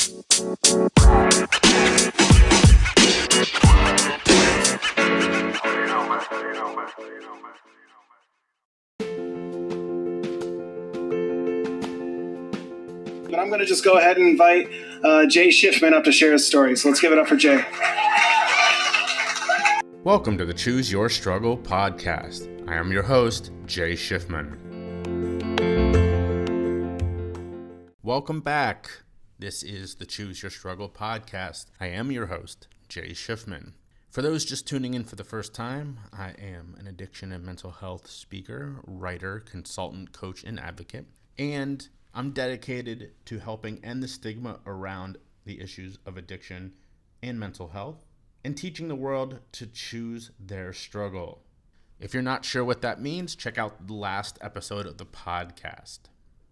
But I'm going to just go ahead and invite Jay Shifman up to share his story. So let's give it up for Jay. Welcome to the Choose Your Struggle podcast. I am your host, Jay Shifman. Welcome back. This is the Choose Your Struggle podcast. I am your host, Jay Shifman. For those just tuning in for the first time, I am an addiction and mental health speaker, writer, consultant, coach, and advocate. And I'm dedicated to helping end the stigma around the issues of addiction and mental health, and teaching the world to choose their struggle. If you're not sure what that means, check out the last episode of the podcast.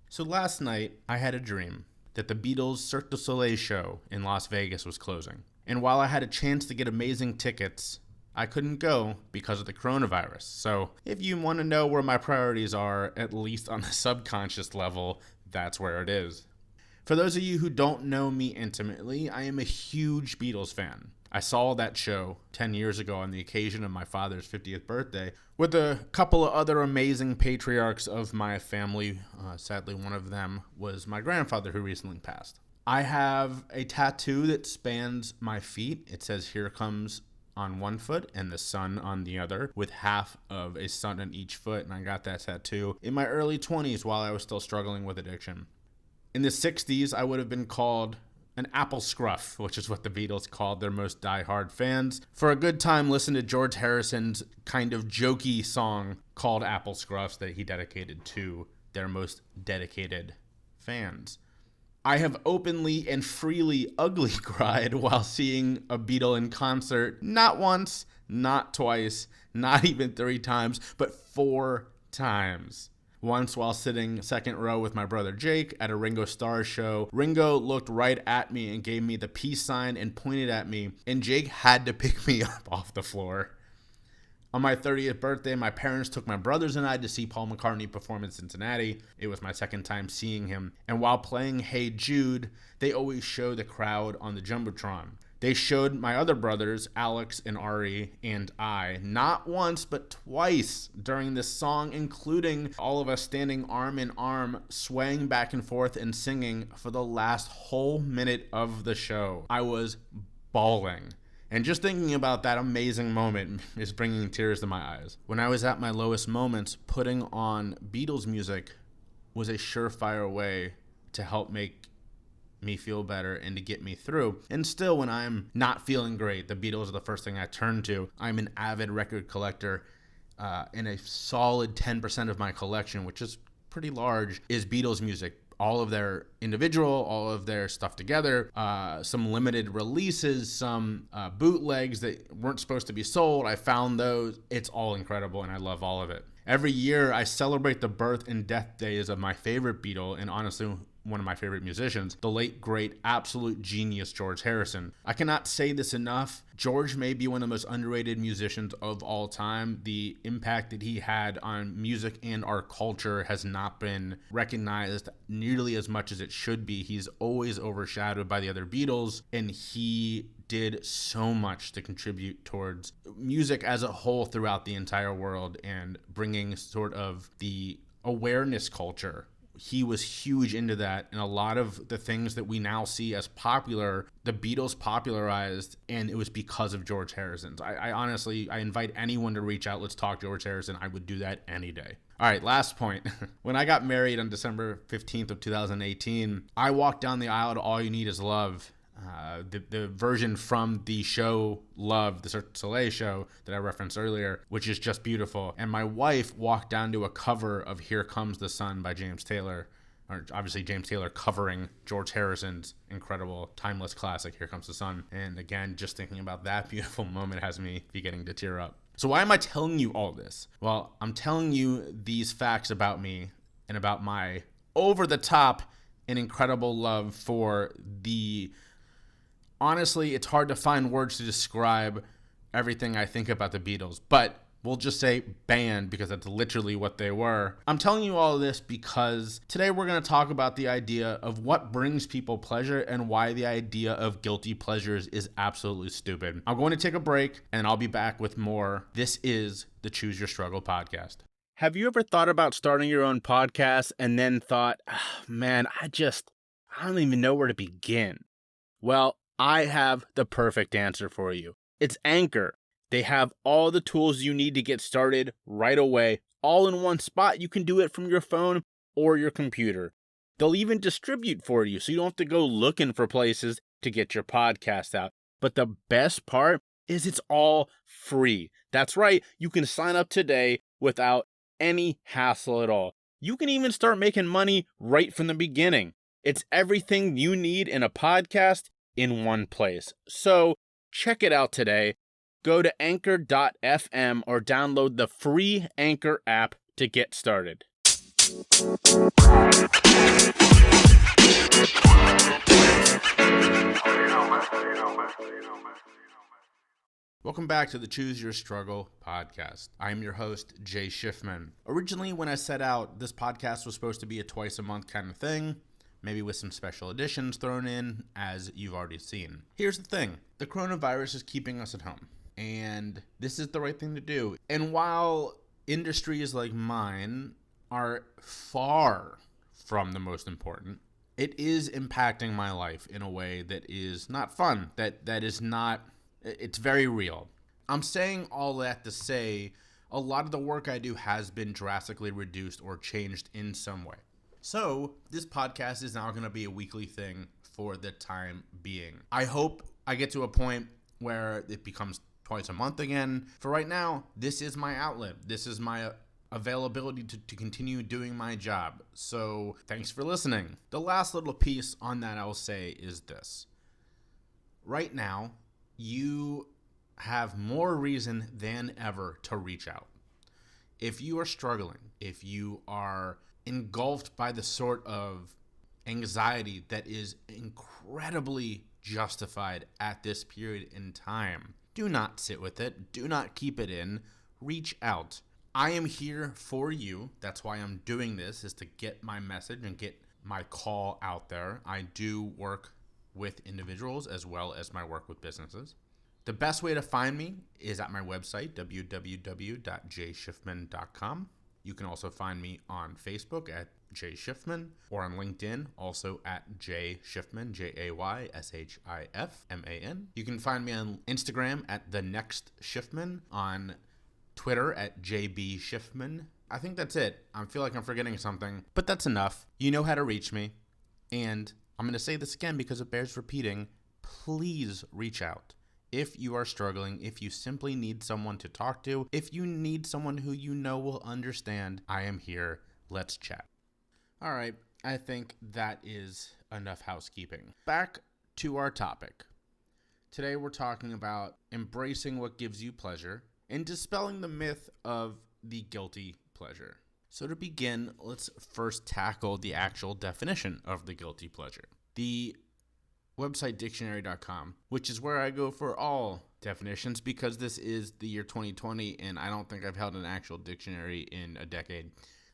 So last night, I had a dream that the Beatles' Cirque du Soleil show in Las Vegas was closing. And while I had a chance to get amazing tickets, I couldn't go because of the coronavirus. So if you want to know where my priorities are, at least on the subconscious level, that's where it is. For those of you who don't know me intimately, I am a huge Beatles fan. I saw that show 10 years ago on the occasion of my father's 50th birthday with a couple of other amazing patriarchs of my family. Sadly, one of them was my grandfather who recently passed. I have a tattoo that spans my feet. It says, "Here comes" on one foot and the sun on the other, with half of a sun on each foot. And I got that tattoo in my early 20s while I was still struggling with addiction. In the 60s, I would have been called an apple scruff, which is what the Beatles called their most diehard fans. For a good time, listen to George Harrison's kind of jokey song called Apple Scruffs that he dedicated to their most dedicated fans. I have openly and freely ugly cried while seeing a Beatle in concert, not once, not twice, not even 3 times, but 4 times. Once while sitting second row with my brother Jake at a Ringo Starr show, Ringo looked right at me and gave me the peace sign and pointed at me, and Jake had to pick me up off the floor. On my 30th birthday, my parents took my brothers and I to see Paul McCartney perform in Cincinnati. It was my second time seeing him. And while playing Hey Jude, they always show the crowd on the Jumbotron. They showed my other brothers, Alex and Ari, and I, not once, but twice during this song, including all of us standing arm in arm, swaying back and forth and singing for the last whole minute of the show. I was bawling. And just thinking about that amazing moment is bringing tears to my eyes. When I was at my lowest moments, putting on Beatles music was a surefire way to help make me feel better and to get me through. And still, when I'm not feeling great, the Beatles are the first thing I turn to. I'm an avid record collector, and a solid 10% of my collection, which is pretty large, is Beatles music. All of their individual, all of their stuff together, some limited releases, some bootlegs that weren't supposed to be sold. I found those. It's all incredible, and I love all of it. Every year, I celebrate the birth and death days of my favorite Beatle, and honestly, one of my favorite musicians, the late, great, absolute genius, George Harrison. I cannot say this enough. George may be one of the most underrated musicians of all time. The impact that he had on music and our culture has not been recognized nearly as much as it should be. He's always overshadowed by the other Beatles, and he did so much to contribute towards music as a whole throughout the entire world and bringing sort of the awareness culture. He was huge into that, and a lot of the things that we now see as popular, the Beatles popularized, and it was because of George Harrison. I honestly invite anyone to reach out. Let's talk George Harrison. I would do that any day. All right, last point. When I got married on December 15th of 2018, I walked down the aisle to All You Need Is Love, the version from the show Love, the Cirque du Soleil show that I referenced earlier, which is just beautiful. And my wife walked down to a cover of Here Comes the Sun by James Taylor, or obviously James Taylor covering George Harrison's incredible timeless classic, Here Comes the Sun. And again, just thinking about that beautiful moment has me beginning to tear up. So why am I telling you all this? Well, I'm telling you these facts about me and about my over-the-top and incredible love for the... Honestly, it's hard to find words to describe everything I think about the Beatles, but We'll just say banned because that's literally what they were. I'm telling you all of this because today we're going to talk about the idea of what brings people pleasure and why the idea of guilty pleasures is absolutely stupid. I'm going to take a break and I'll be back with more. This is the Choose Your Struggle podcast. Have you ever thought about starting your own podcast and then thought, man, I don't even know where to begin? Well, I have the perfect answer for you. It's Anchor. They have all the tools you need to get started right away, all in one spot. You can do it from your phone or your computer. They'll even distribute for you, so you don't have to go looking for places to get your podcast out. But the best part is it's all free. That's right. You can sign up today without any hassle at all. You can even start making money right from the beginning. It's everything you need in a podcast in one place. So check it out today. Go to anchor.fm or download the free Anchor app to get started. Welcome back to the Choose Your Struggle podcast. I'm your host, Jay Shifman. Originally, when I set out, this podcast was supposed to be a twice a month kind of thing, maybe with some special editions thrown in, as you've already seen. Here's the thing. The coronavirus is keeping us at home, and this is the right thing to do. And while industries like mine are far from the most important, it is impacting my life in a way that is not fun, that is not... It's very real. I'm saying all that to say a lot of the work I do has been drastically reduced or changed in some way. So this podcast is now going to be a weekly thing for the time being. I hope I get to a point where it becomes twice a month again. For right now, this is my outlet. This is my availability to continue doing my job. So thanks for listening. The last little piece on that I'll say is this. Right now, you have more reason than ever to reach out. If you are struggling, if you are engulfed by the sort of anxiety that is incredibly justified at this period in time, do not sit with it. Do not keep it in. Reach out. I am here for you. That's why I'm doing this, is to get my message and get my call out there. I do work with individuals as well as my work with businesses. The best way to find me is at my website, www.jshiftman.com. You can also find me on Facebook at Jay Shifman, or on LinkedIn, also at Jay Shifman, JayShifman. You can find me on Instagram at The Next Shifman, on Twitter at JB Shifman. I think that's it. I feel like I'm forgetting something, but that's enough. You know how to reach me, and I'm going to say this again because it bears repeating. Please reach out. If you are struggling, if you simply need someone to talk to, if you need someone who you know will understand, I am here. Let's chat. All right, I think that is enough housekeeping. Back to our topic. Today we're talking about embracing what gives you pleasure and dispelling the myth of the guilty pleasure. So to begin, let's first tackle the actual definition of the guilty pleasure. The website dictionary.com, which is where I go for all definitions because this is the year 2020 and I don't think I've held an actual dictionary in a decade.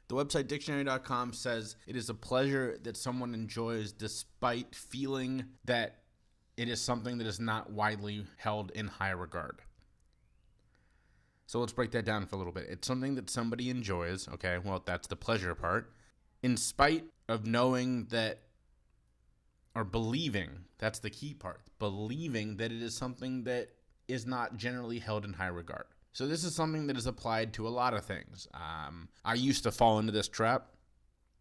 The website dictionary.com says it is a pleasure that someone enjoys despite feeling that it is something that is not widely held in high regard. So let's break that down for a little bit. It's something that somebody enjoys, okay? Well, that's the pleasure part. In spite of knowing that, or believing, that's the key part, believing that it is something that is not generally held in high regard. So this is something that is applied to a lot of things. I used to fall into this trap.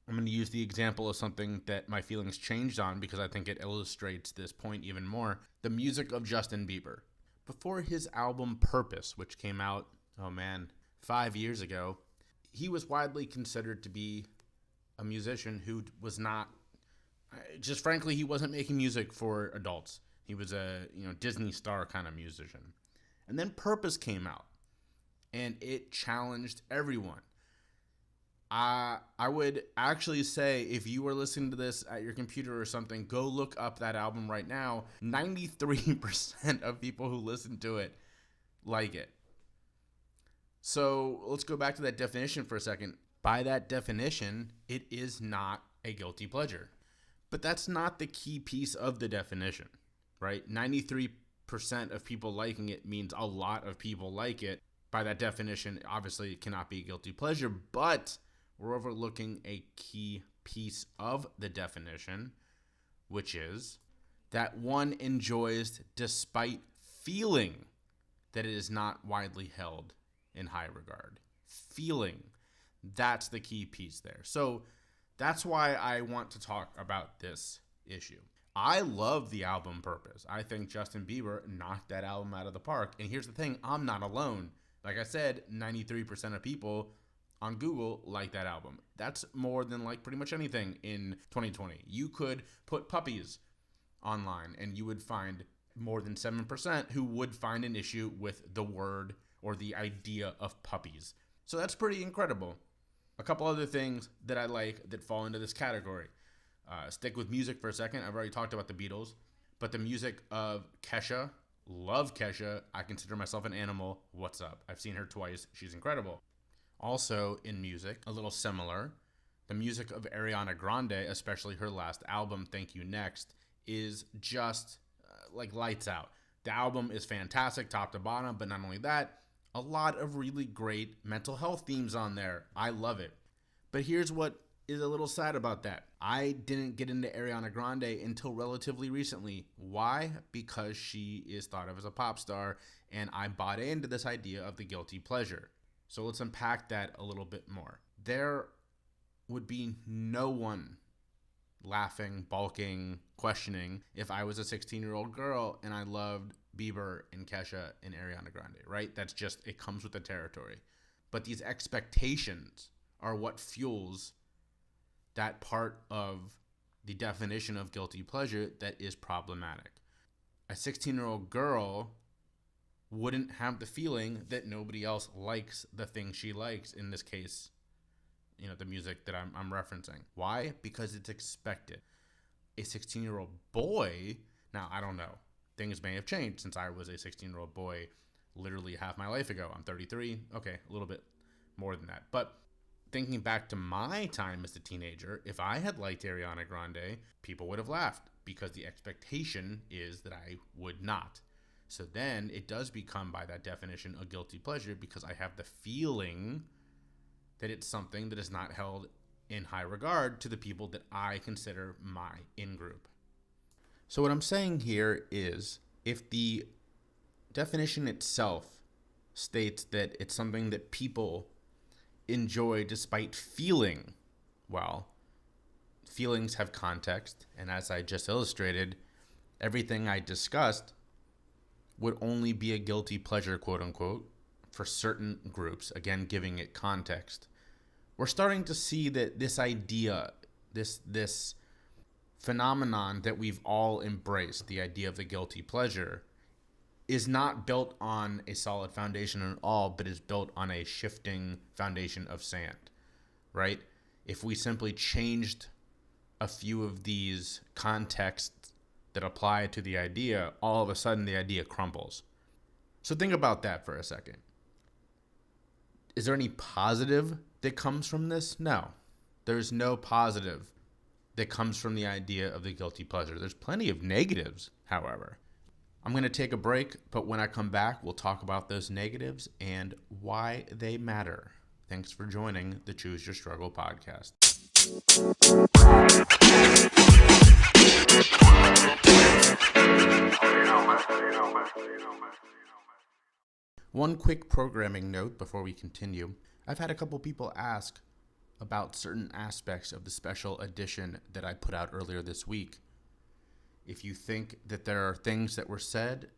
I'm going to use the example of something that my feelings changed on because I think it illustrates this point even more. The music of Justin Bieber. Before his album Purpose, which came out, 5 years ago, he was widely considered to be a musician who was not, just frankly, he wasn't making music for adults. He was a Disney star kind of musician. And then Purpose came out, and it challenged everyone. I would actually say if you were listening to this at your computer or something, go look up that album right now. 93% of people who listen to it like it. So let's go back to that definition for a second. By that definition, it is not a guilty pleasure. But that's not the key piece of the definition, right? 93% of people liking it means a lot of people like it. By that definition, obviously it cannot be a guilty pleasure, but we're overlooking a key piece of the definition, which is that one enjoys despite feeling that it is not widely held in high regard. Feeling, that's the key piece there. So that's why I want to talk about this issue. I love the album Purpose. I think Justin Bieber knocked that album out of the park. And here's the thing, I'm not alone. Like I said, 93% of people on Google like that album. That's more than like pretty much anything in 2020. You could put puppies online and you would find more than 7% who would find an issue with the word or the idea of puppies. So that's pretty incredible. A couple other things that I like that fall into this category. Stick with music for a second. I've already talked about the Beatles, but the music of Kesha, love Kesha. I consider myself an animal. What's up? I've seen her twice. She's incredible. Also in music, a little similar, the music of Ariana Grande, especially her last album, Thank You Next, is just like lights out. The album is fantastic top to bottom, but not only that, a lot of really great mental health themes on there. I love it. But here's what is a little sad about that. I didn't get into Ariana Grande until relatively recently. Why? Because she is thought of as a pop star, and I bought into this idea of the guilty pleasure. So let's unpack that a little bit more. There would be no one laughing, balking, questioning if I was a 16-year-old girl and I loved Bieber and Kesha and Ariana Grande, right? That's just, it comes with the territory. But these expectations are what fuels that part of the definition of guilty pleasure that is problematic. A 16-year-old girl wouldn't have the feeling that nobody else likes the thing she likes, in this case, the music that I'm referencing. Why? Because it's expected. A 16-year-old boy, now I don't know, things may have changed since I was a 16-year-old boy literally half my life ago. I'm 33, okay, a little bit more than that. But thinking back to my time as a teenager, if I had liked Ariana Grande, people would have laughed because the expectation is that I would not. So then it does become, by that definition, a guilty pleasure because I have the feeling that it's something that is not held in high regard to the people that I consider my in-group. So what I'm saying here is, if the definition itself states that it's something that people enjoy despite feeling, well, feelings have context, and as I just illustrated, everything I discussed would only be a guilty pleasure, quote unquote, for certain groups, again, giving it context. We're starting to see that this idea, this phenomenon that we've all embraced, the idea of the guilty pleasure, is not built on a solid foundation at all, but is built on a shifting foundation of sand, right? If we simply changed a few of these contexts that apply to the idea, all of a sudden the idea crumbles. So think about that for a second. Is there any positive that comes from this? No. There's no positive that comes from the idea of the guilty pleasure. There's plenty of negatives, however. I'm going to take a break, but when I come back, we'll talk about those negatives and why they matter. Thanks for joining the Choose Your Struggle podcast. One quick programming note before we continue. I've had a couple people ask about certain aspects of the special edition that I put out earlier this week. If you think that there are things that were said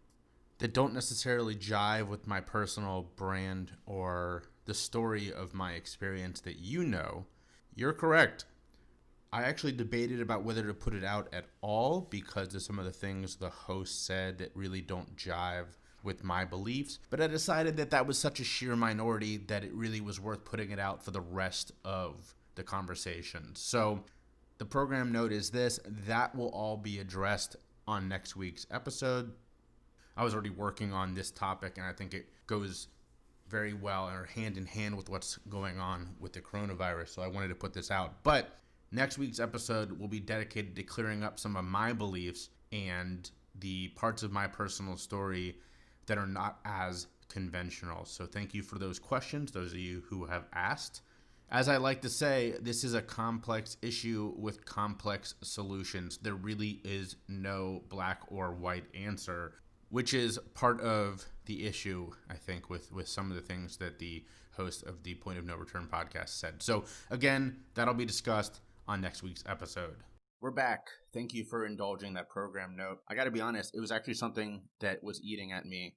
that don't necessarily jive with my personal brand or the story of my experience that you know, you're correct. I actually debated about whether to put it out at all because of some of the things the host said that really don't jive with my beliefs, but I decided that that was such a sheer minority that it really was worth putting it out for the rest of the conversation. So the program note is this: that will all be addressed on next week's episode. I was already working on this topic, and I think it goes very well or hand in hand with what's going on with the coronavirus. So I wanted to put this out. But next week's episode will be dedicated to clearing up some of my beliefs and the parts of my personal story that are not as conventional. So thank you for those questions, those of you who have asked. As I like to say, this is a complex issue with complex solutions. There really is no black or white answer, which is part of the issue, I think, with some of the things that the host of the Point of No Return podcast said. So again, that'll be discussed on next week's episode. We're back. Thank you for indulging that program note. I got to be honest, it was actually something that was eating at me,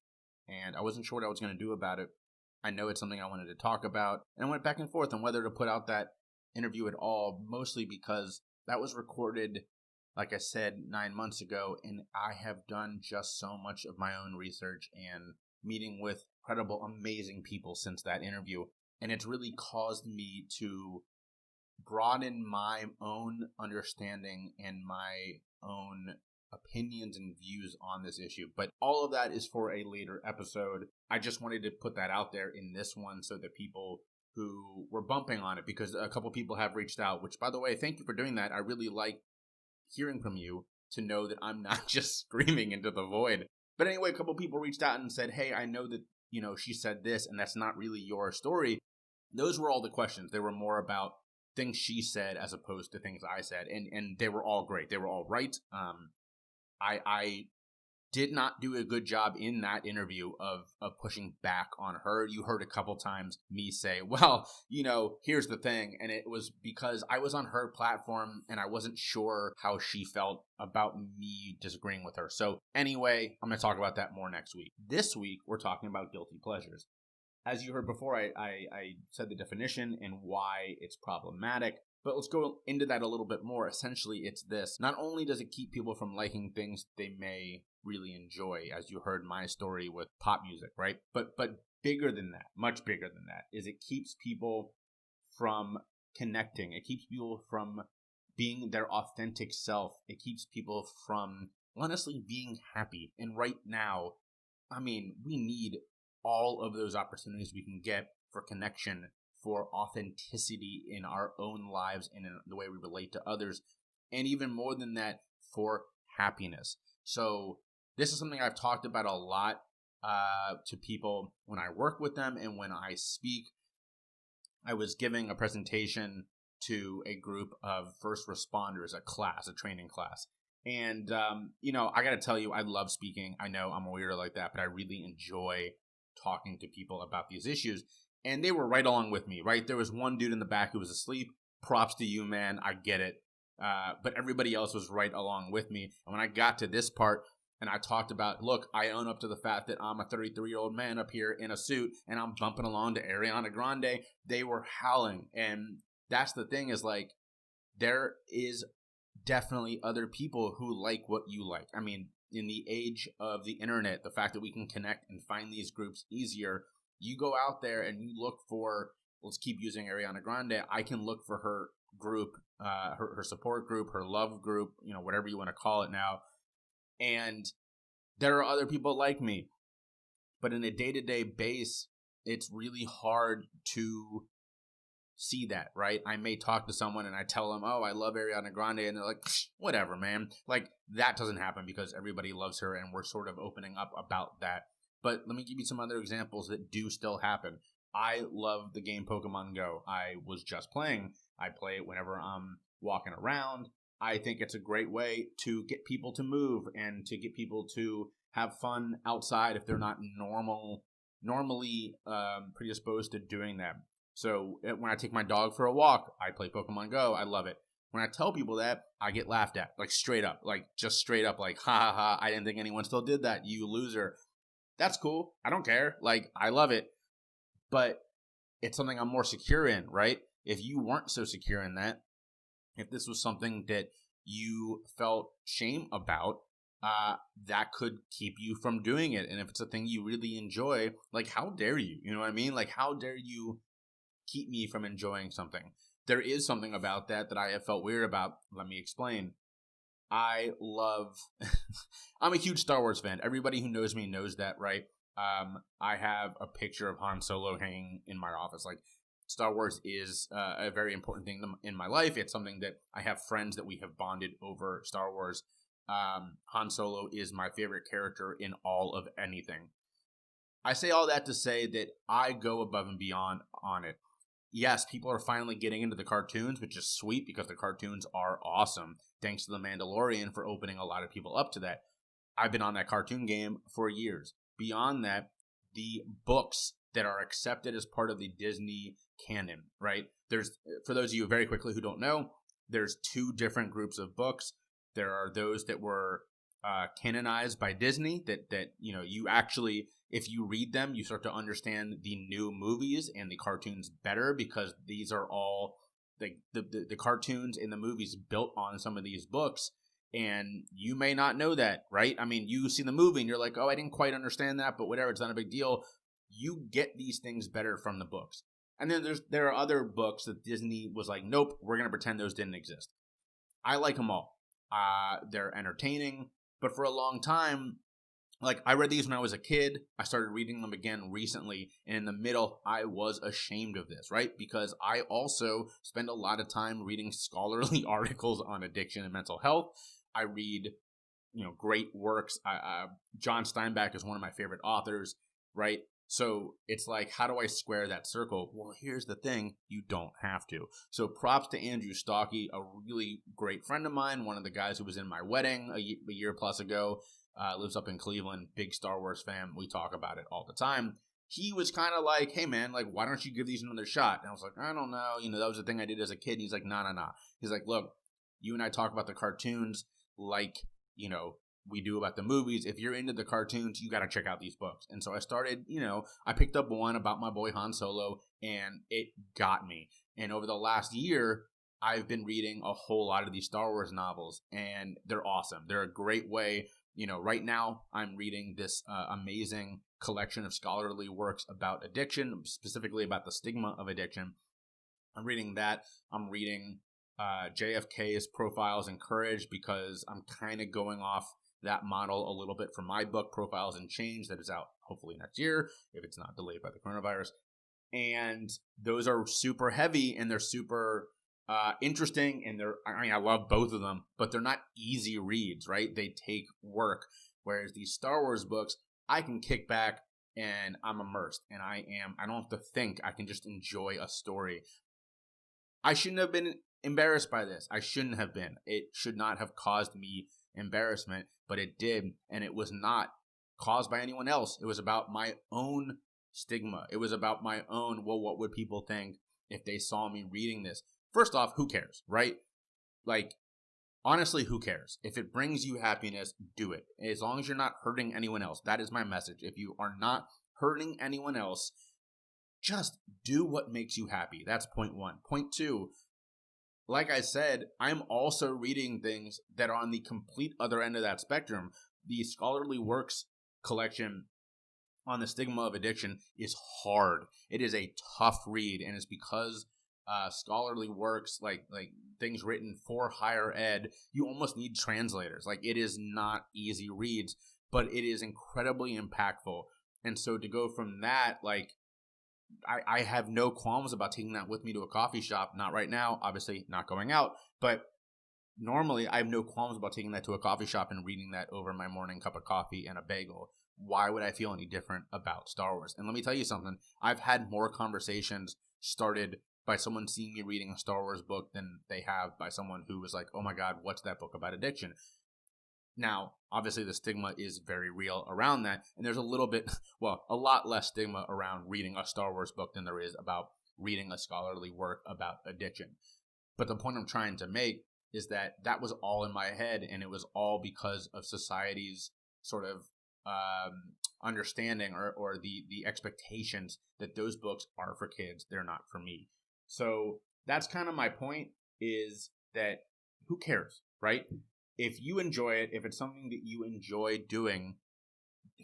and I wasn't sure what I was going to do about it. I know it's something I wanted to talk about, and I went back and forth on whether to put out that interview at all, mostly because that was recorded, like I said, 9 months ago, and I have done just so much of my own research and meeting with incredible, amazing people since that interview, and it's really caused me to broaden my own understanding and my own opinions and views on this issue. But all of that is for a later episode. I just wanted to put that out there in this one so that people who were bumping on it, because a couple people have reached out, which, by the way, thank you for doing that. I really like hearing from you to know that I'm not just screaming into the void. But anyway, a couple people reached out and said, hey, I know that, she said this and that's not really your story. Those were all the questions. They were more about things she said as opposed to things I said. And they were all great. They were all right. I did not do a good job in that interview of pushing back on her. You heard a couple times me say, well, here's the thing. And it was because I was on her platform and I wasn't sure how she felt about me disagreeing with her. So anyway, I'm going to talk about that more next week. This week, we're talking about guilty pleasures. As you heard before, I said the definition and why it's problematic. But let's go into that a little bit more. Essentially, it's this. Not only does it keep people from liking things they may really enjoy, as you heard my story with pop music, right? But bigger than that, much bigger than that, is it keeps people from connecting. It keeps people from being their authentic self. It keeps people from honestly being happy. And right now, we need all of those opportunities we can get for connection, for authenticity in our own lives and in the way we relate to others, and even more than that, for happiness. So this is something I've talked about a lot to people when I work with them and when I speak. I was giving a presentation to a group of first responders, a training class. And, I got to tell you, I love speaking. I know I'm a weirdo like that, but I really enjoy talking to people about these issues. And they were right along with me, right? There was one dude in the back who was asleep. Props to you, man. I get it. But everybody else was right along with me. And when I got to this part and I talked about, look, I own up to the fact that I'm a 33-year-old man up here in a suit and I'm bumping along to Ariana Grande, they were howling. And that's the thing is there is definitely other people who like what you like. In the age of the internet, the fact that we can connect and find these groups easier, you go out there and you look for, let's keep using Ariana Grande. I can look for her group, her support group, her love group, whatever you want to call it now. And there are other people like me. But in a day-to-day base, it's really hard to see that, right? I may talk to someone and I tell them, oh, I love Ariana Grande. And they're like, whatever, man. That doesn't happen because everybody loves her and we're sort of opening up about that. But let me give you some other examples that do still happen. I love the game Pokemon Go. I was just playing. I play it whenever I'm walking around. I think it's a great way to get people to move and to get people to have fun outside if they're not normally predisposed to doing that. So when I take my dog for a walk, I play Pokemon Go. I love it. When I tell people that, I get laughed at, straight up, just straight up, ha ha ha. I didn't think anyone still did that, you loser. That's cool. I don't care. I love it. But it's something I'm more secure in, right? If you weren't so secure in that, if this was something that you felt shame about, that could keep you from doing it. And if it's a thing you really enjoy, how dare you? You know what I mean? How dare you keep me from enjoying something? There is something about that I have felt weird about. Let me explain. I'm a huge Star Wars fan. Everybody who knows me knows that, right? I have a picture of Han Solo hanging in my office. Like, Star Wars is a very important thing in my life. It's something that I have friends that we have bonded over Star Wars. Han Solo is my favorite character in all of anything. I say all that to say that I go above and beyond on it. Yes, people are finally getting into the cartoons, which is sweet because the cartoons are awesome. Thanks to The Mandalorian for opening a lot of people up to that. I've been on that cartoon game for years. Beyond that, the books that are accepted as part of the Disney canon, right? There's, for those of you very quickly who don't know, there's two different groups of books. There are those that were canonized by Disney that you actually, if you read them, you start to understand the new movies and the cartoons better, because these are all the cartoons and the movies built on some of these books. And you may not know that, right? I mean, you see the movie and you're like, oh, I didn't quite understand that, but whatever, it's not a big deal. You get these things better from the books. And then there are other books that Disney was like, nope, we're going to pretend those didn't exist. I like them all. They're entertaining. But for a long time, like, I read these when I was a kid. I started reading them again recently. And in the middle, I was ashamed of this, right? Because I also spend a lot of time reading scholarly articles on addiction and mental health. I read, great works. John Steinbeck is one of my favorite authors, right? So it's like, how do I square that circle? Well, here's the thing. You don't have to. So props to Andrew Stocky, a really great friend of mine, one of the guys who was in my wedding a year plus ago, lives up in Cleveland, big Star Wars fan. We talk about it all the time. He was kind of like, hey, man, like, why don't you give these another shot? And I was like, I don't know. That was the thing I did as a kid. And he's like, no. He's like, look, you and I talk about the cartoons like, we do about the movies. If you're into the cartoons, you got to check out these books. And so I started, I picked up one about my boy Han Solo, and it got me. And over the last year, I've been reading a whole lot of these Star Wars novels, and they're awesome. They're a great way. Right now I'm reading this amazing collection of scholarly works about addiction, specifically about the stigma of addiction. I'm reading that. I'm reading JFK's Profiles in Courage, because I'm kind of going off that model a little bit for my book, Profiles in Change, that is out hopefully next year, if it's not delayed by the coronavirus. And those are super heavy, and they're super interesting, and I love both of them, but they're not easy reads, right? They take work. Whereas these Star Wars books, I can kick back and I'm immersed, and I don't have to think. I can just enjoy a story. I shouldn't have been embarrassed by this. I shouldn't have been. It should not have caused me embarrassment, but it did, and it was not caused by anyone else. It was about my own stigma. It was about my own, well, what would people think if they saw me reading this? First off, who cares, right? Like, honestly, who cares? If it brings you happiness, do it. As long as you're not hurting anyone else. That is my message. If you are not hurting anyone else, just do what makes you happy. That's point one. Point two, like I said, I'm also reading things that are on the complete other end of that spectrum. The scholarly works collection on the stigma of addiction is hard. It is a tough read, and it's because scholarly works, like things written for higher ed, you almost need translators. Like, it is not easy reads, but it is incredibly impactful. And so to go from that, like, I have no qualms about taking that with me to a coffee shop. Not right now, obviously not going out, but normally I have no qualms about taking that to a coffee shop and reading that over my morning cup of coffee and a bagel. Why would I feel any different about Star Wars? And let me tell you something. I've had more conversations started by someone seeing me reading a Star Wars book than they have by someone who was like, oh my God, what's that book about addiction? Now, obviously, the stigma is very real around that, and there's a lot less stigma around reading a Star Wars book than there is about reading a scholarly work about addiction. But the point I'm trying to make is that that was all in my head, and it was all because of society's sort of understanding or the expectations that those books are for kids. They're not for me. So that's kind of my point, is that who cares, right? If you enjoy it, if it's something that you enjoy doing,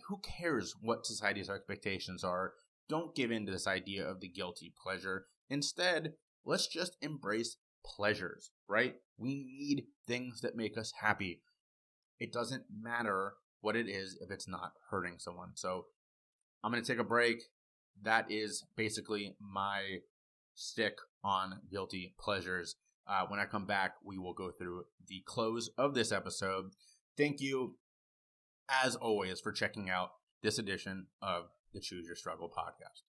who cares what society's expectations are? Don't give in to this idea of the guilty pleasure. Instead, let's just embrace pleasures, right? We need things that make us happy. It doesn't matter what it is if it's not hurting someone. So I'm going to take a break. That is basically my stick on guilty pleasures. When I come back, we will go through the close of this episode. Thank you, as always, for checking out this edition of the Choose Your Struggle podcast.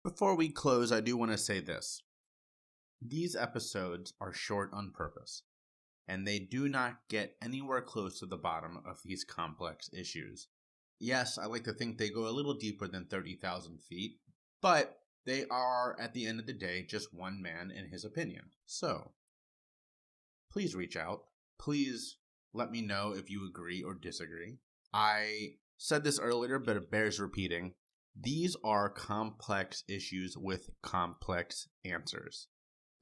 Before we close, I do want to say this. These episodes are short on purpose, and they do not get anywhere close to the bottom of these complex issues. Yes, I like to think they go a little deeper than 30,000 feet, but they are, at the end of the day, just one man and his opinion. So, please reach out. Please let me know if you agree or disagree. I said this earlier, but it bears repeating. These are complex issues with complex answers.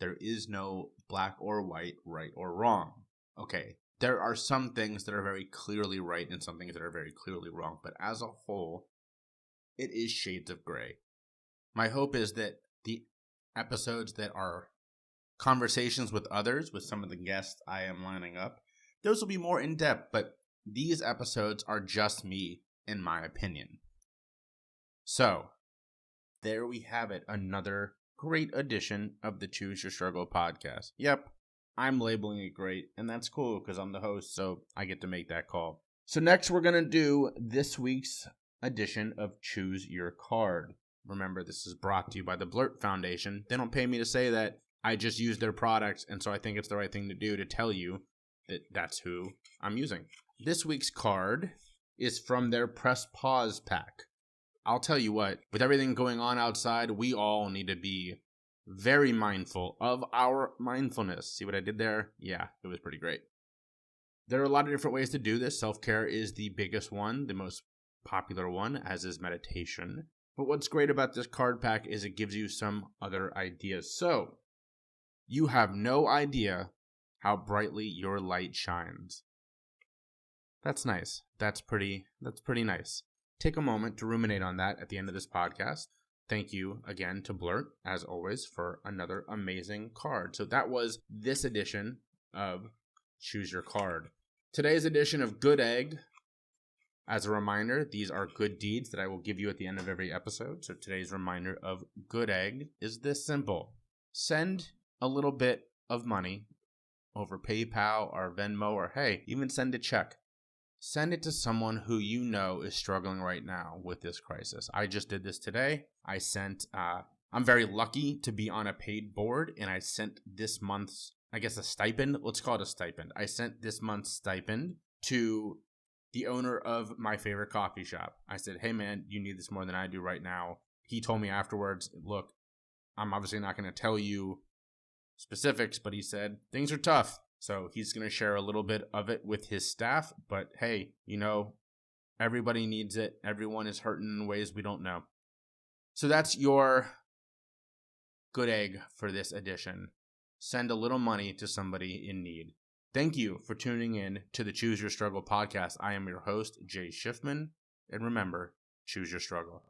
There is no black or white, right or wrong. Okay, there are some things that are very clearly right and some things that are very clearly wrong, but as a whole, it is shades of gray. My hope is that the episodes that are conversations with others, with some of the guests I am lining up, those will be more in-depth, but these episodes are just me, in my opinion. So, there we have it, another great edition of the Choose Your Struggle podcast. Yep, I'm labeling it great, and that's cool because I'm the host, so I get to make that call. So next we're going to do this week's edition of Choose Your Card. Remember, this is brought to you by the Blurt Foundation. They don't pay me to say that. I just use their products, and so I think it's the right thing to do to tell you that that's who I'm using. This week's card is from their Press Pause pack. I'll tell you what, with everything going on outside, we all need to be very mindful of our mindfulness. See what I did there? Yeah, it was pretty great. There are a lot of different ways to do this. Self-care is the biggest one, the most popular one, as is meditation. But what's great about this card pack is it gives you some other ideas. So, you have no idea how brightly your light shines. That's nice. That's pretty nice. Take a moment to ruminate on that at the end of this podcast. Thank you again to Blurt, as always, for another amazing card. So that was this edition of Choose Your Card. Today's edition of Good Egg, as a reminder, these are good deeds that I will give you at the end of every episode. So today's reminder of Good Egg is this simple. Send a little bit of money over PayPal or Venmo or, hey, even send a check. Send it to someone who you know is struggling right now with this crisis. I just did this today. I sent, I'm very lucky to be on a paid board, and I sent this month's, I guess, a stipend. Let's call it a stipend. I sent this month's stipend to the owner of my favorite coffee shop. I said, hey man, you need this more than I do right now. He told me afterwards, look, I'm obviously not going to tell you specifics, but he said, things are tough. So he's going to share a little bit of it with his staff. But hey, you know, everybody needs it. Everyone is hurting in ways we don't know. So that's your good egg for this edition. Send a little money to somebody in need. Thank you for tuning in to the Choose Your Struggle podcast. I am your host, Jay Shifman. And remember, choose your struggle.